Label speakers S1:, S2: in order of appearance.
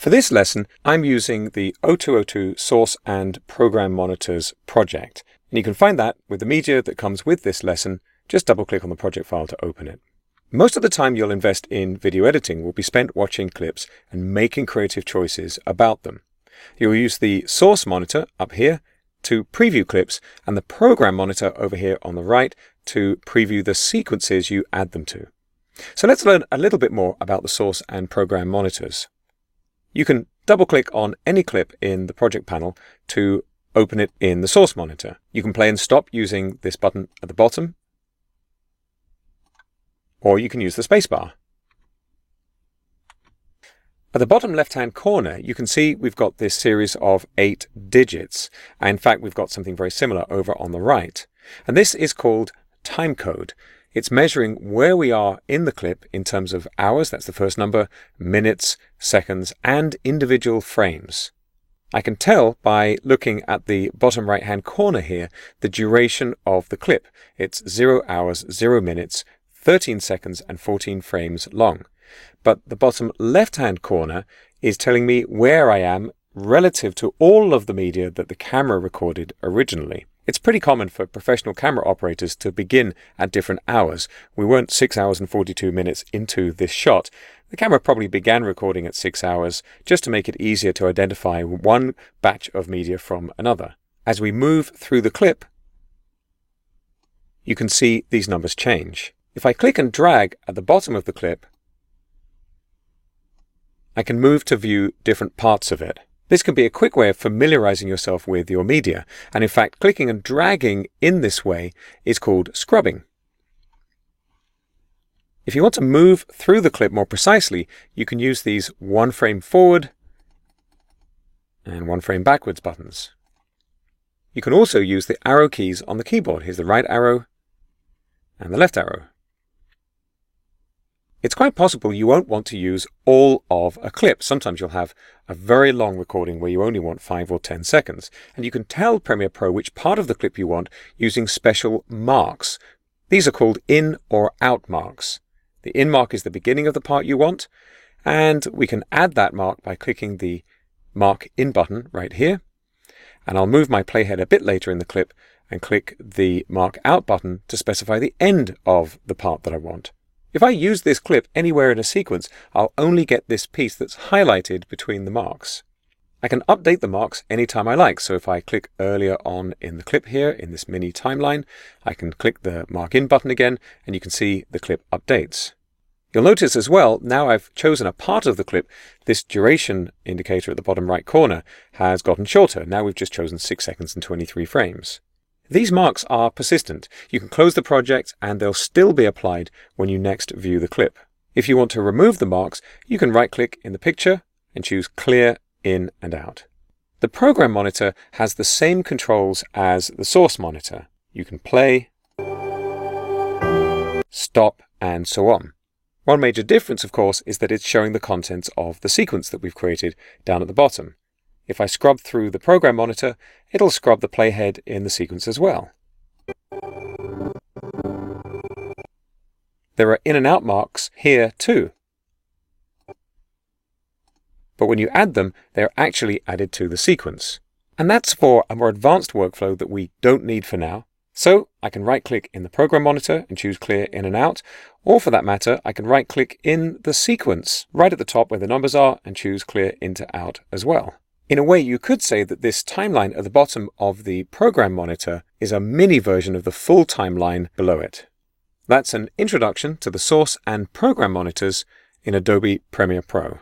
S1: For this lesson, I'm using the 0202 Source and Program Monitors project, and you can find that with the media that comes with this lesson. Just double-click on the project file to open it. Most of the time you'll invest in video editing will be spent watching clips and making creative choices about them. You'll use the Source Monitor up here to preview clips and the Program Monitor over here on the right to preview the sequences you add them to. So let's learn a little bit more about the Source and Program Monitors. You can double-click on any clip in the project panel to open it in the Source Monitor. You can play and stop using this button at the bottom, or you can use the spacebar. At the bottom left-hand corner, you can see we've got this series of 8 digits. And in fact, we've got something very similar over on the right. And this is called timecode. It's measuring where we are in the clip in terms of hours, that's the first number, minutes, seconds, and individual frames. I can tell by looking at the bottom right-hand corner here the duration of the clip. It's 0 hours, 0 minutes, 13 seconds, and 14 frames long. But the bottom left-hand corner is telling me where I am relative to all of the media that the camera recorded originally. It's pretty common for professional camera operators to begin at different hours. We weren't 6 hours and 42 minutes into this shot. The camera probably began recording at 6 hours just to make it easier to identify one batch of media from another. As we move through the clip, you can see these numbers change. If I click and drag at the bottom of the clip, I can move to view different parts of it. This can be a quick way of familiarizing yourself with your media, and in fact, clicking and dragging in this way is called scrubbing. If you want to move through the clip more precisely, you can use these 1 frame forward and 1 frame backwards buttons. You can also use the arrow keys on the keyboard. Here's the right arrow and the left arrow. It's quite possible you won't want to use all of a clip. Sometimes you'll have a very long recording where you only want 5 or 10 seconds. And you can tell Premiere Pro which part of the clip you want using special marks. These are called in or out marks. The in mark is the beginning of the part you want, and we can add that mark by clicking the Mark In button right here. And I'll move my playhead a bit later in the clip and click the Mark Out button to specify the end of the part that I want. If I use this clip anywhere in a sequence, I'll only get this piece that's highlighted between the marks. I can update the marks anytime I like, so if I click earlier on in the clip here, in this mini timeline, I can click the Mark In button again, and you can see the clip updates. You'll notice as well, now I've chosen a part of the clip, this duration indicator at the bottom right corner has gotten shorter. Now we've just chosen 6 seconds and 23 frames. These marks are persistent. You can close the project and they'll still be applied when you next view the clip. If you want to remove the marks, you can right-click in the picture and choose Clear In and Out. The Program Monitor has the same controls as the Source Monitor. You can play, stop, and so on. One major difference, of course, is that it's showing the contents of the sequence that we've created down at the bottom. If I scrub through the Program Monitor, it'll scrub the playhead in the sequence as well. There are in and out marks here too. But when you add them, they're actually added to the sequence. And that's for a more advanced workflow that we don't need for now. So I can right-click in the Program Monitor and choose Clear In and Out, or for that matter, I can right-click in the sequence right at the top where the numbers are and choose Clear In to Out as well. In a way, you could say that this timeline at the bottom of the Program Monitor is a mini version of the full timeline below it. That's an introduction to the Source and Program Monitors in Adobe Premiere Pro.